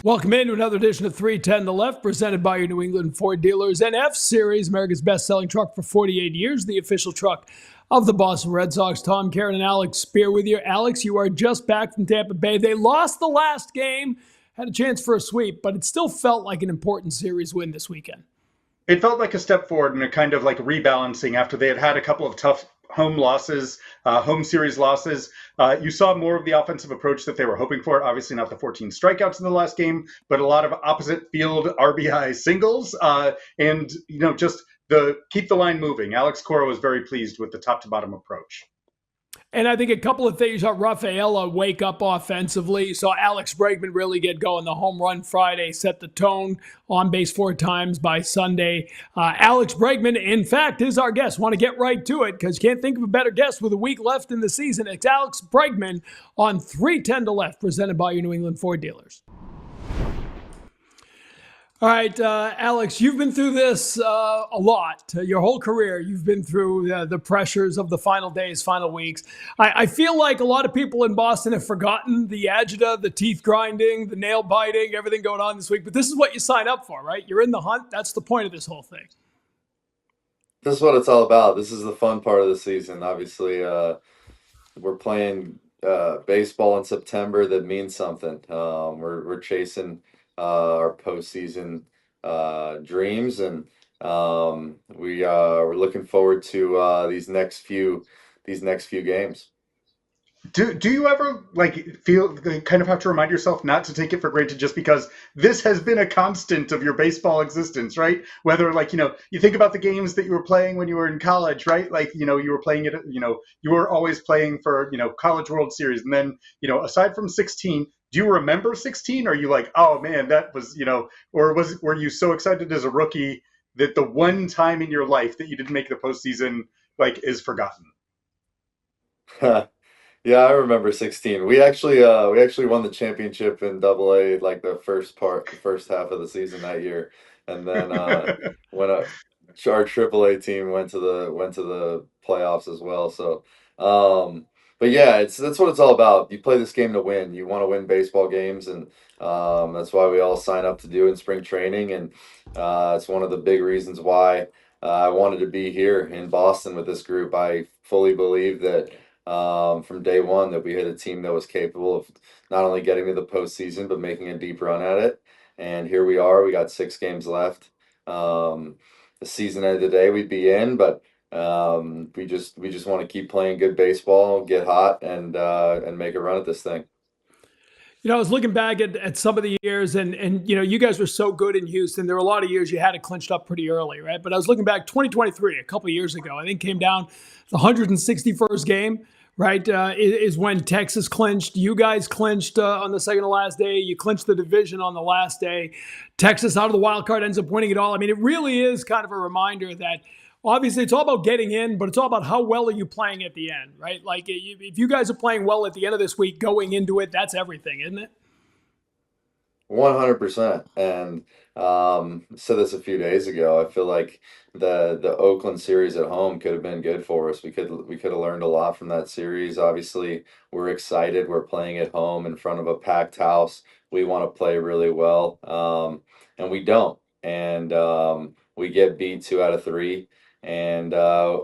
Welcome into another edition of 310 The Left, presented by your New England Ford dealers and F-Series, America's best-selling truck for 48 years, the official truck of the Boston Red Sox. Tom Caron and Alex Speier with you. Alex, you are just back from Tampa Bay. They lost the last game, had a chance for a sweep, but it still felt like an important series win this weekend. It felt like a step forward and a kind of like rebalancing after they had had a couple of tough home losses, home series losses. You saw more of the offensive approach that they were hoping for. Obviously not the 14 strikeouts in the last game, but a lot of opposite field RBI singles and, just the keep the line moving. Alex Cora was very pleased with the top to bottom approach. And I think a couple of things. Rafaela wake up offensively. You saw Alex Bregman really get going. The home run Friday set the tone, on base 4 times by Sunday. Alex Bregman, in fact, is our guest. Want to get right to it because you can't think of a better guest with a week left in the season. It's Alex Bregman on 310 to Left, presented by your New England Ford dealers. All right, Alex, you've been through this a lot. Your whole career, you've been through the pressures of the final days, final weeks. I feel like a lot of people in Boston have forgotten the agita, the teeth grinding, the nail biting, everything going on this week. But this is what you sign up for, right? You're in the hunt. That's the point of this whole thing. This is what it's all about. This is the fun part of the season. Obviously, we're playing baseball in September that means something. We're chasing our postseason dreams, and we're looking forward to these next few games. Do you ever feel kind of have to remind yourself not to take it for granted just because this has been a constant of your baseball existence, right? Whether you think about the games that you were playing when you were in college, right? You were playing it, you were always playing for, College World Series. And then, aside from 16, do you remember 16? Or are you like, oh man, that was, were you so excited as a rookie that the one time in your life that you didn't make the postseason is forgotten? Yeah, I remember 16. We actually won the championship in AA, like the first half of the season that year, and then when our AAA team went to the playoffs as well. So, but yeah, that's what it's all about. You play this game to win. You want to win baseball games, and that's why we all sign up to do in spring training, and it's one of the big reasons why I wanted to be here in Boston with this group. I fully believe that. From day one, that we had a team that was capable of not only getting to the postseason but making a deep run at it. And here we are. We got 6 games left. The season ended today, we'd be in, but we just want to keep playing good baseball, get hot, and make a run at this thing. I was looking back at some of the years, and you guys were so good in Houston. There were a lot of years you had it clinched up pretty early, right? But I was looking back, 2023, a couple of years ago, I think came down the 161st game, right, is when Texas clinched. You guys clinched on the second to last day. You clinched the division on the last day. Texas, out of the wild card, ends up winning it all. I mean, it really is kind of a reminder that obviously it's all about getting in, but it's all about how well are you playing at the end, right? If you guys are playing well at the end of this week, going into it, that's everything, isn't it? 100%. And said this a few days ago. I feel like the Oakland series at home could have been good for us. We could have learned a lot from that series. Obviously, we're excited. We're playing at home in front of a packed house. We want to play really well, and we don't. And we get beat 2 out of 3, and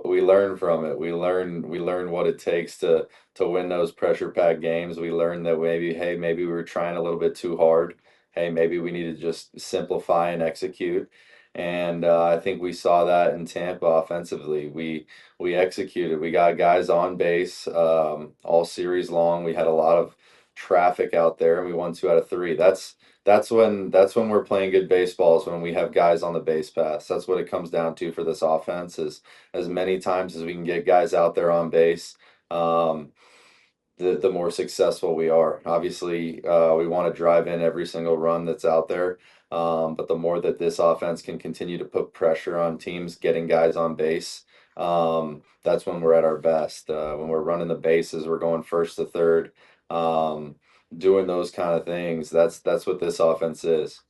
we learn from it. We learn what it takes to win those pressure packed games. We learn that maybe we were trying a little bit too hard. Hey, maybe we need to just simplify and execute. And I think we saw that in Tampa offensively. We executed. We got guys on base all series long. We had a lot of traffic out there, and we won 2 out of 3. That's when we're playing good baseball, is when we have guys on the base paths. That's what it comes down to for this offense, is as many times as we can get guys out there on base. The more successful we are. Obviously, we want to drive in every single run that's out there, but the more that this offense can continue to put pressure on teams getting guys on base, that's when we're at our best. When we're running the bases, we're going first to third, doing those kind of things. That's what this offense is.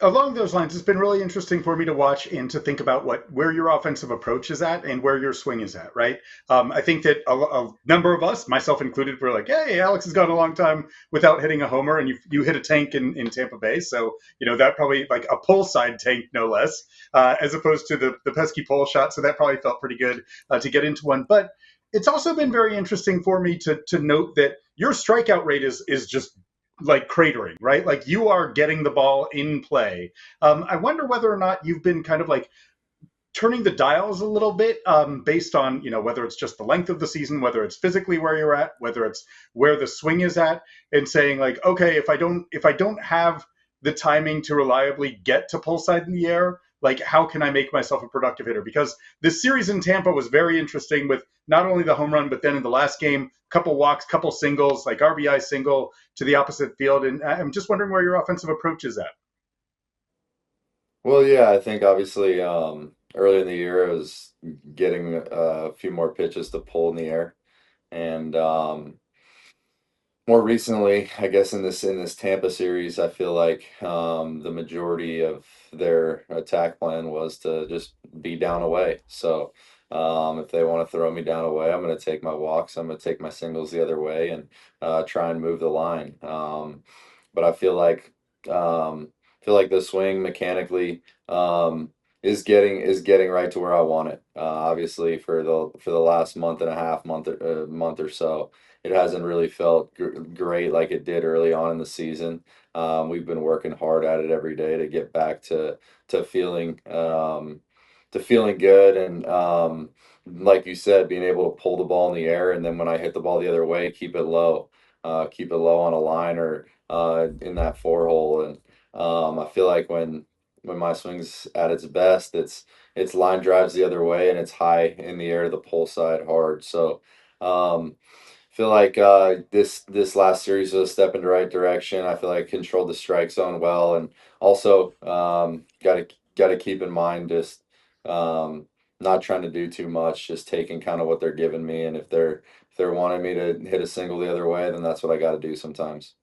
Along those lines, it's been really interesting for me to watch and to think about where your offensive approach is at and where your swing is at. Right. I think that a number of us, myself included, were like, "Hey, Alex has gone a long time without hitting a homer, and you hit a tank in Tampa Bay, so that probably like a pull side tank, no less, as opposed to the pesky pull shot. So that probably felt pretty good to get into one, but." It's also been very interesting for me to note that your strikeout rate is just like cratering, right? Like you are getting the ball in play. I wonder whether or not you've been kind of like turning the dials a little bit based on whether it's just the length of the season, whether it's physically where you're at, whether it's where the swing is at, and saying like, okay, if I don't have the timing to reliably get to pull side in the air, like how can I make myself a productive hitter? Because this series in Tampa was very interesting with not only the home run, but then in the last game, couple walks, couple singles, like RBI single to the opposite field. And I'm just wondering where your offensive approach is at. Well, yeah, I think obviously early in the year I was getting a few more pitches to pull in the air, and more recently, I guess in this Tampa series, I feel like the majority of their attack plan was to just be down away. So if they want to throw me down away, I'm going to take my walks. I'm going to take my singles the other way and try and move the line. But I feel like the swing mechanically is getting right to where I want it. Obviously, for the last month and a half, month or so it hasn't really felt great like it did early on in the season. We've been working hard at it every day to get back to feeling good, and like you said, being able to pull the ball in the air, and then when I hit the ball the other way, keep it low on a line or in that four hole. And I feel like when my swing's at its best, it's line drives the other way and it's high in the air to the pull side hard. So um, feel like this last series was a step in the right direction. I feel like I controlled the strike zone well, and also got to keep in mind just um, not trying to do too much, just taking kind of what they're giving me, and if they're wanting me to hit a single the other way, then that's what I got to do sometimes.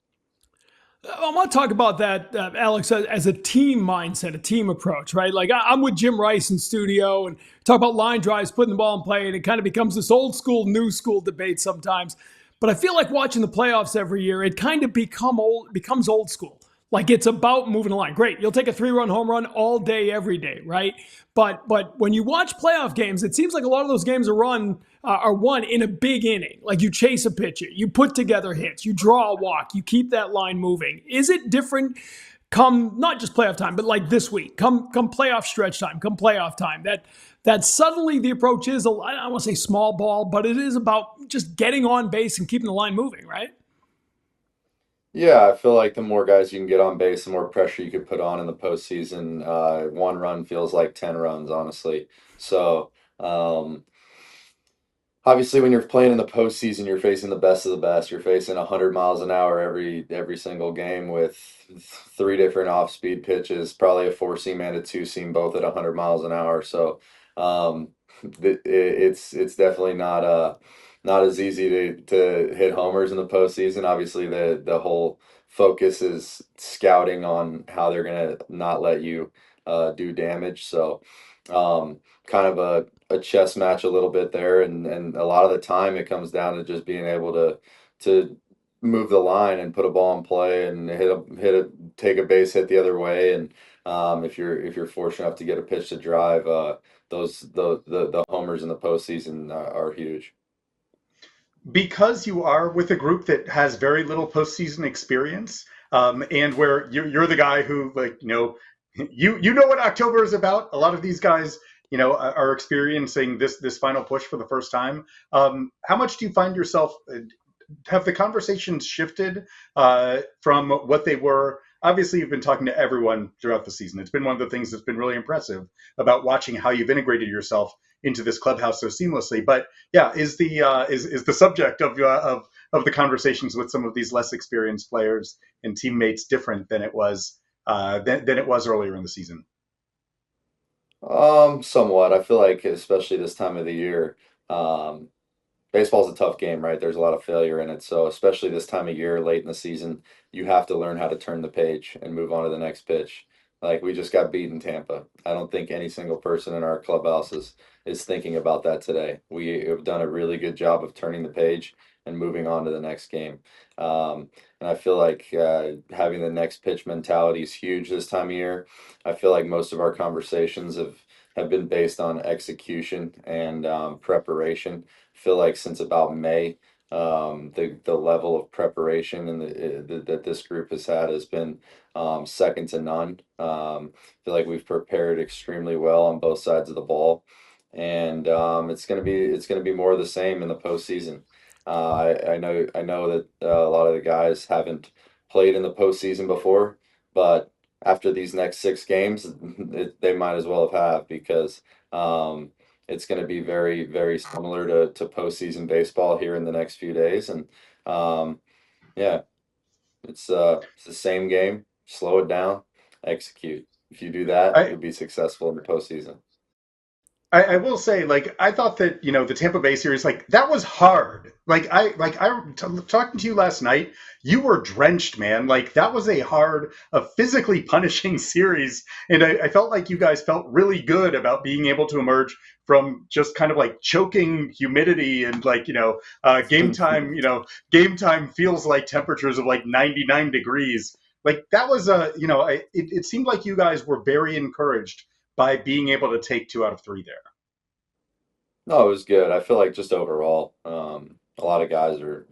I want to talk about that, Alex, as a team mindset, a team approach, right? Like I'm with Jim Rice in studio and talk about line drives, putting the ball in play, and it kind of becomes this old school, new school debate sometimes. But I feel like watching the playoffs every year, it kind of becomes old school. Like it's about moving the line. Great, you'll take a 3-run home run all day, every day, right? But when you watch playoff games, it seems like a lot of those games are won in a big inning. Like you chase a pitcher, you put together hits, you draw a walk, you keep that line moving. Is it different come not just playoff time, but like this week, come playoff stretch time, come playoff time? That suddenly the approach is I don't want to say small ball, but it is about just getting on base and keeping the line moving, right? Yeah, I feel like the more guys you can get on base, the more pressure you could put on in the postseason. One run feels like 10 runs, honestly. So, obviously, when you're playing in the postseason, you're facing the best of the best. You're facing 100 miles an hour every single game with three different off-speed pitches, probably a four-seam and a two-seam, both at 100 miles an hour. So, um, it's definitely not as easy to hit homers in the postseason. Obviously, the whole focus is scouting on how they're gonna not let you do damage. So, kind of a chess match a little bit there, and a lot of the time it comes down to just being able to move the line and put a ball in play and take a base hit the other way. And if you're fortunate enough to get a pitch to drive, the homers in the postseason are huge. Because you are with a group that has very little postseason experience, and where you're the guy who like you know what October is about. A lot of these guys are experiencing this final push for the first time. How much do you find yourself? Have the conversations shifted from what they were? Obviously, you've been talking to everyone throughout the season. It's been one of the things that's been really impressive about watching how you've integrated yourself into this clubhouse so seamlessly. But yeah, is the subject of the conversations with some of these less experienced players and teammates different than it was than it was earlier in the season? Somewhat. I feel like, especially this time of the year, um, baseball's a tough game, right? There's a lot of failure in it. So, especially this time of year, late in the season, you have to learn how to turn the page and move on to the next pitch. Like we just got beaten Tampa. I don't think any single person in our clubhouse is thinking about that today. We have done a really good job of turning the page and moving on to the next game. And I feel like having the next pitch mentality is huge this time of year. I feel like most of our conversations have been based on execution and preparation. I feel like since about May, the level of preparation and that this group has had has been second to none. I feel like we've prepared extremely well on both sides of the ball, and it's gonna be more of the same in the postseason. I know that a lot of the guys haven't played in the postseason before, but after these next 6 games, they might as well have because it's going to be very, very similar to postseason baseball here in the next few days, and yeah, it's the same game. Slow it down, execute. If you do that, I you'll be successful in the postseason. I will say, like, I thought that the Tampa Bay series, like, that was hard. Talking to you last night, you were drenched, man. Like, that was a physically punishing series, and I felt like you guys felt really good about being able to emerge from just kind of like choking humidity and game time. Game time feels like temperatures of like 99 degrees. Like that was it seemed like you guys were very encouraged by being able to take 2 out of 3 there. No, it was good. I feel like just overall, a lot of guys are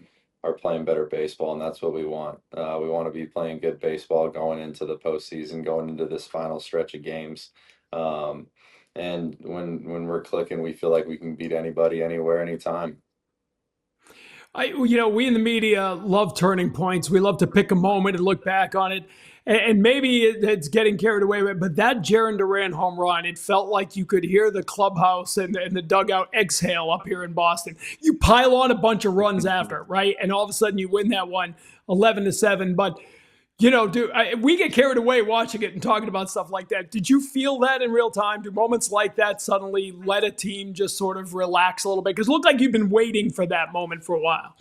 playing better baseball, and that's what we want. We want to be playing good baseball going into the postseason, going into this final stretch of games. Um, and when we're clicking, we feel like we can beat anybody, anywhere, anytime. We in the media love turning points. We love to pick a moment and look back on it. And maybe it's getting carried away, but that Jaron Durant home run, it felt like you could hear the clubhouse and the dugout exhale up here in Boston. You pile on a bunch of runs after, right? And all of a sudden you win that one 11-7. But we get carried away watching it and talking about stuff like that. Did you feel that in real time? Do moments like that suddenly let a team just sort of relax a little bit? Because it looked like you've been waiting for that moment for a while.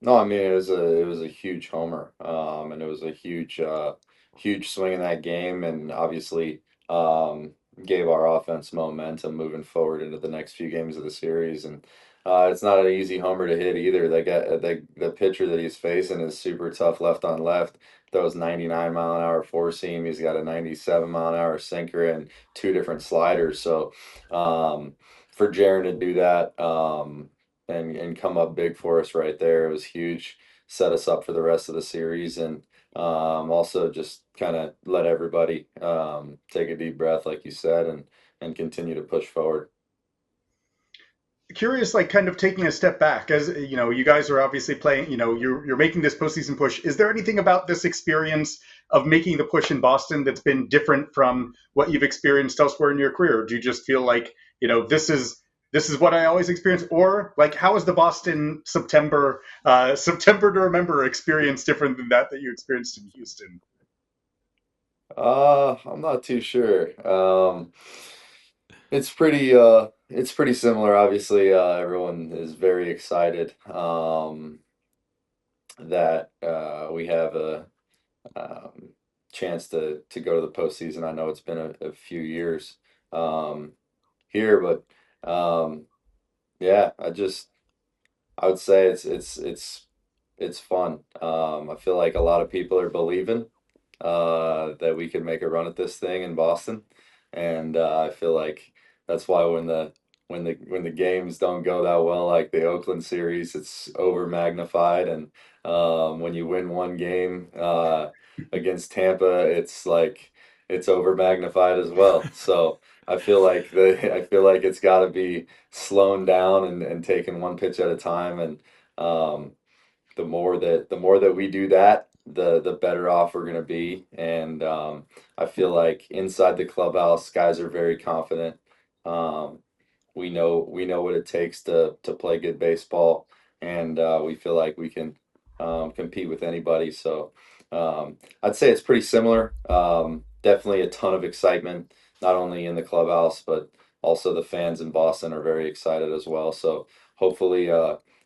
No, I mean it was a huge homer, and it was a huge swing in that game, and obviously gave our offense momentum moving forward into the next few games of the series. And it's not an easy homer to hit either. The pitcher that he's facing is super tough left on left. Throws 99-mile-an-hour four seam. He's got a 97-mile-an-hour sinker and two different sliders. So for Jaron to do that. And come up big for us right there. It was huge. Set us up for the rest of the series, and also just kind of let everybody take a deep breath, like you said, and continue to push forward. Curious, like kind of taking a step back, as you guys are obviously playing. You're making this postseason push. Is there anything about this experience of making the push in Boston that's been different from what you've experienced elsewhere in your career? Or do you just feel like this is what I always experience, or like how is the Boston September to remember experience different than that you experienced in Houston? I'm not too sure. It's pretty similar. Obviously, everyone is very excited that we have a um, chance to go to the postseason. I know it's been a few years um, here, but yeah, I would say it's fun. I feel like a lot of people are believing that we could make a run at this thing in Boston, and I feel like that's why when the games don't go that well, like the Oakland series, it's over magnified, and when you win one game against Tampa, it's like it's over magnified as well. So. I feel like it's got to be slowing down and taking one pitch at a time, and um, the more that we do that, the better off we're gonna be. And I feel like inside the clubhouse, guys are very confident. Um, we know what it takes to play good baseball, and we feel like we can compete with anybody. So I'd say it's pretty similar. Definitely a ton of excitement, not only in the clubhouse, but also the fans in Boston are very excited as well. So hopefully,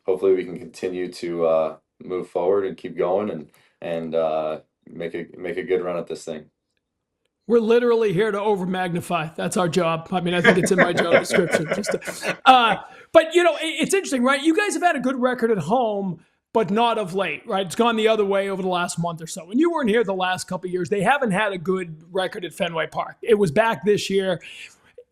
hopefully we can continue to move forward and keep going and make a good run at this thing. We're literally here to over magnify. That's our job. I mean, I think it's in my job description. But it's interesting, right? You guys have had a good record at home, but not of late, right? It's gone the other way over the last month or so. When you weren't here the last couple of years, they haven't had a good record at Fenway Park. It was back this year.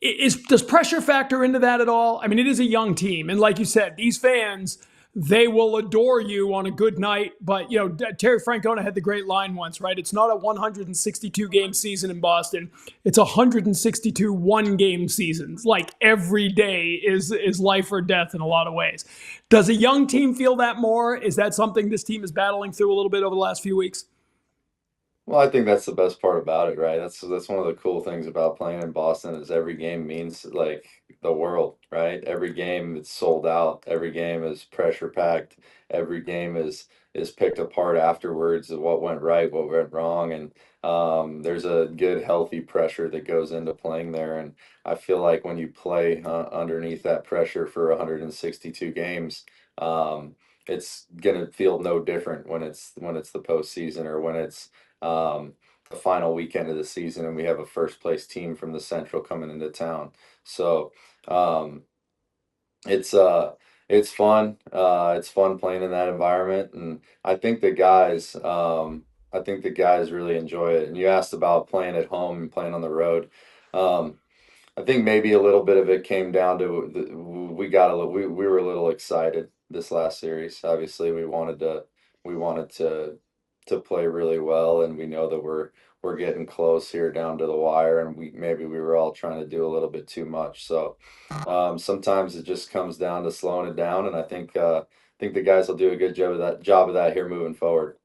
Does pressure factor into that at all? I mean, it is a young team, and like you said, these fans, they will adore you on a good night. But Terry Francona had the great line once, right? It's not a 162 game season in Boston; it's 162 one-game seasons. Like every day is life or death in a lot of ways. Does a young team feel that more? Is that something this team is battling through a little bit over the last few weeks? Well, I think that's the best part about it, right? That's one of the cool things about playing in Boston is every game means like the world, right? Every game is sold out. Every game is pressure packed. Every game is picked apart afterwards of what went right, what went wrong, and there's a good healthy pressure that goes into playing there. And I feel like when you play underneath that pressure for 162 games, it's gonna feel no different when it's the postseason or when it's um, the final weekend of the season, and we have a first place team from the Central coming into town. So um, it's uh, it's fun. It's fun playing in that environment, and I think the guys really enjoy it. And you asked about playing at home and playing on the road. Um, I think maybe a little bit of it came down to we were a little excited this last series. Obviously, we wanted to play really well, and we know that we're getting close here down to the wire, and we were all trying to do a little bit too much. So sometimes it just comes down to slowing it down, and I think the guys will do a good job of that here moving forward.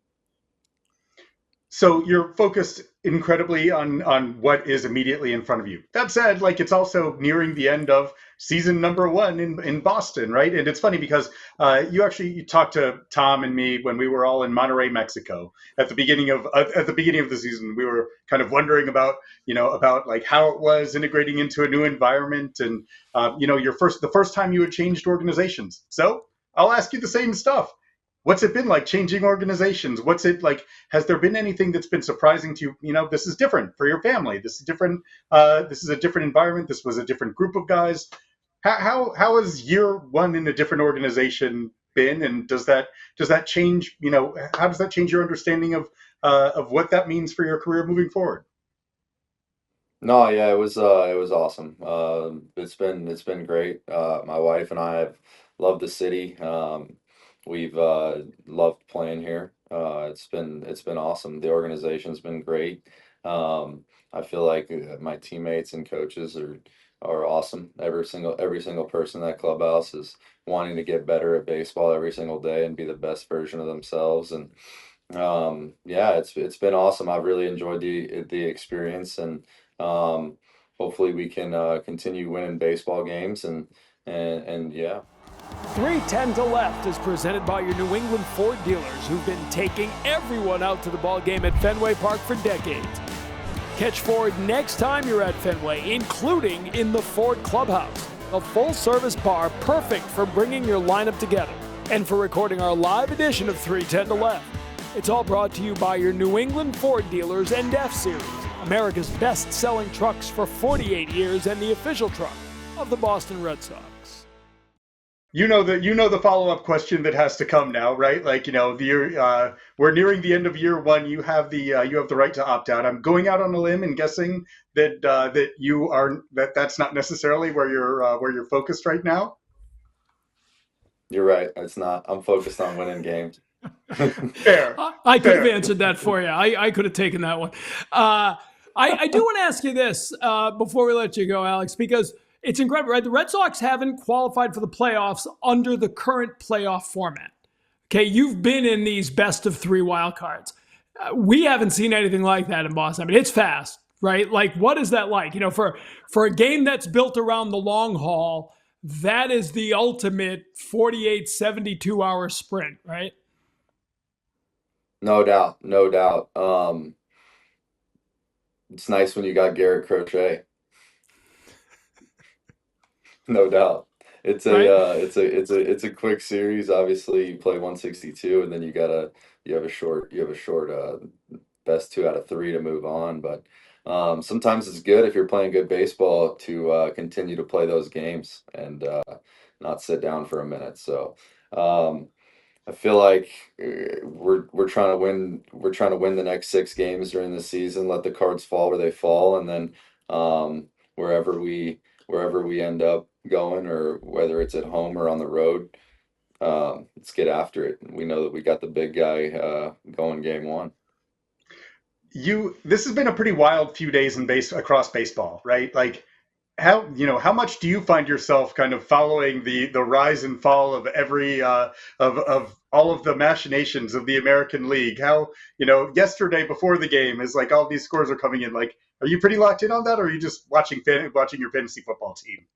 So you're focused incredibly on what is immediately in front of you. That said, like it's also nearing the end of season number one in Boston, right? And it's funny because you talked to Tom and me when we were all in Monterrey, Mexico at the beginning of the season. We were kind of wondering about about like how it was integrating into a new environment, and the first time you had changed organizations. So I'll ask you the same stuff. What's it been like changing organizations? What's it like? Has there been anything that's been surprising to you? This is different for your family. This is different. This is a different environment. This was a different group of guys. How has year one in a different organization been? And does that change? How does that change your understanding of what that means for your career moving forward? No, yeah, it was awesome. It's been great. My wife and I have loved the city. We've loved playing here. It's been awesome. The organization's been great. I feel like my teammates and coaches are awesome. Every single person in that clubhouse is wanting to get better at baseball every single day and be the best version of themselves. And yeah, it's been awesome. I've really enjoyed the experience, and um, hopefully we can continue winning baseball games and yeah. 310 to left is presented by your New England Ford dealers who've been taking everyone out to the ball game at Fenway Park for decades. Catch Ford next time you're at Fenway, including in the Ford Clubhouse, a full-service bar perfect for bringing your lineup together and for recording our live edition of 310 to left. It's all brought to you by your New England Ford dealers and F-Series, America's best-selling trucks for 48 years and the official truck of the Boston Red Sox. The follow-up question that has to come now, right? Like, we're nearing the end of year one. You have the right to opt out. I'm going out on a limb and guessing that's not necessarily where you're focused right now. You're right. It's not. I'm focused on winning games. Fair, I could have fair. answered that for you. I could have taken that one. I do want to ask you this before we let you go, Alex, because it's incredible, right? The Red Sox haven't qualified for the playoffs under the current playoff format. Okay, you've been in these best of three wild cards. We haven't seen anything like that in Boston. I mean, it's fast, right? Like, what is that like? For a game that's built around the long haul, that is the ultimate 48, 72-hour sprint, right? No doubt, no doubt. It's nice when you got Garrett Crochet. No doubt. Right? It's a quick series. Obviously, you play 162, and then you have a short best two out of three to move on. But sometimes it's good if you're playing good baseball to continue to play those games and not sit down for a minute. So um, I feel like we're trying to win. We're trying to win the next 6 games during the season. Let the cards fall where they fall, and then um, wherever we wherever we end up going, or whether it's at home or on the road, let's get after it. We know that we got the big guy going game one. This has been a pretty wild few days across baseball, right? Like how much do you find yourself kind of following the rise and fall of every of all of the machinations of the American League? How, yesterday before the game is like all these scores are coming in. Like, are you pretty locked in on that, or are you just watching your fantasy football team?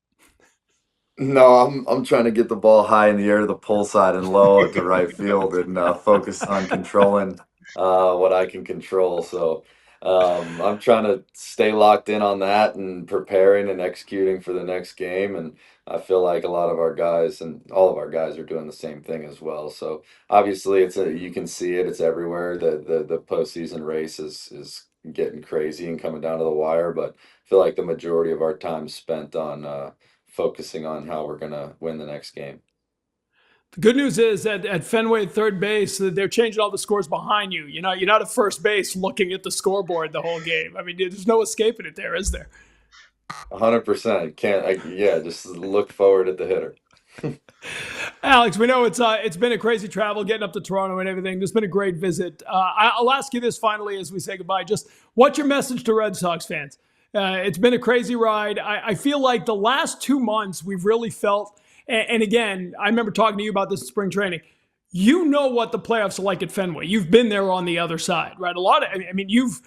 No, I'm trying to get the ball high in the air to the pull side and low to right field, and focus on controlling what I can control. So I'm trying to stay locked in on that and preparing and executing for the next game. And I feel like a lot of our guys and all of our guys are doing the same thing as well. So obviously, you can see it; it's everywhere. The postseason race is getting crazy and coming down to the wire. But I feel like the majority of our time spent on focusing on how we're gonna win the next game. The good news is that at Fenway third base, they're changing all the scores behind you. You're not at first base looking at the scoreboard the whole game. I mean, there's no escaping it there, is there? 100%. Yeah, just look forward at the hitter. Alex, we know it's been a crazy travel getting up to Toronto and everything. It's been a great visit. I'll ask you this finally as we say goodbye. Just what's your message to Red Sox fans? It's been a crazy ride. I feel like the last 2 months we've really felt, and again, I remember talking to you about this in spring training. You know what the playoffs are like at Fenway. You've been there on the other side, right? You've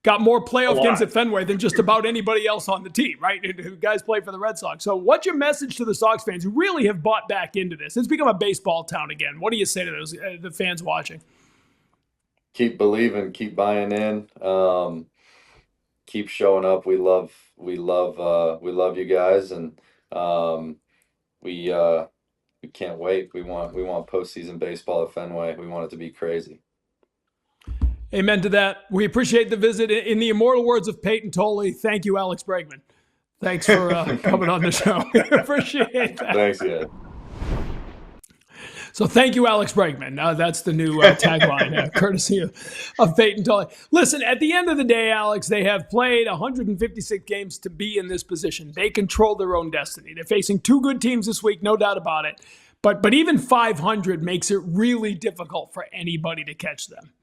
got more playoff games at Fenway than just about anybody else on the team, right? Who guys play for the Red Sox. So what's your message to the Sox fans who really have bought back into this? It's become a baseball town again. What do you say to those the fans watching? Keep believing, keep buying in, keep showing up. We love you guys, and um, we we can't wait. We want postseason baseball at Fenway. We want it to be crazy. Amen to that. We appreciate the visit. In the immortal words of Peyton Tolley, thank you, Alex Bregman. Thanks for coming on the show. Appreciate that. Thanks, yeah. So thank you, Alex Bregman. That's the new tagline, courtesy of Peyton Tolley. Listen, at the end of the day, Alex, they have played 156 games to be in this position. They control their own destiny. They're facing 2 good teams this week, no doubt about it. But even 500 makes it really difficult for anybody to catch them.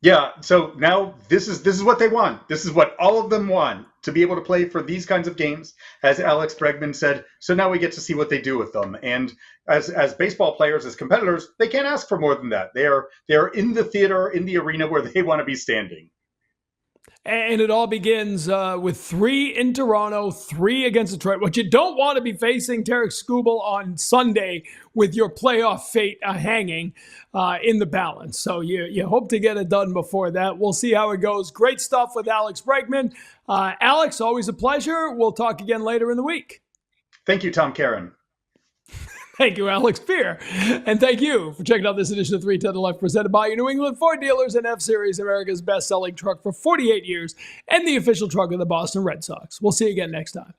Yeah, so now this is what they want. This is what all of them want, to be able to play for these kinds of games, as Alex Bregman said. So now we get to see what they do with them. And as baseball players, as competitors, they can't ask for more than that. They are in the theater, in the arena where they want to be standing. And it all begins with 3 in Toronto, 3 against Detroit. What you don't want to be facing, Tarek Skubal, on Sunday with your playoff fate hanging in the balance. So you hope to get it done before that. We'll see how it goes. Great stuff with Alex Bregman. Alex, always a pleasure. We'll talk again later in the week. Thank you, Tom Caron. Thank you, Alex Speier. And thank you for checking out this edition of 310 to Left, presented by your New England Ford dealers and F-Series, America's best-selling truck for 48 years, and the official truck of the Boston Red Sox. We'll see you again next time.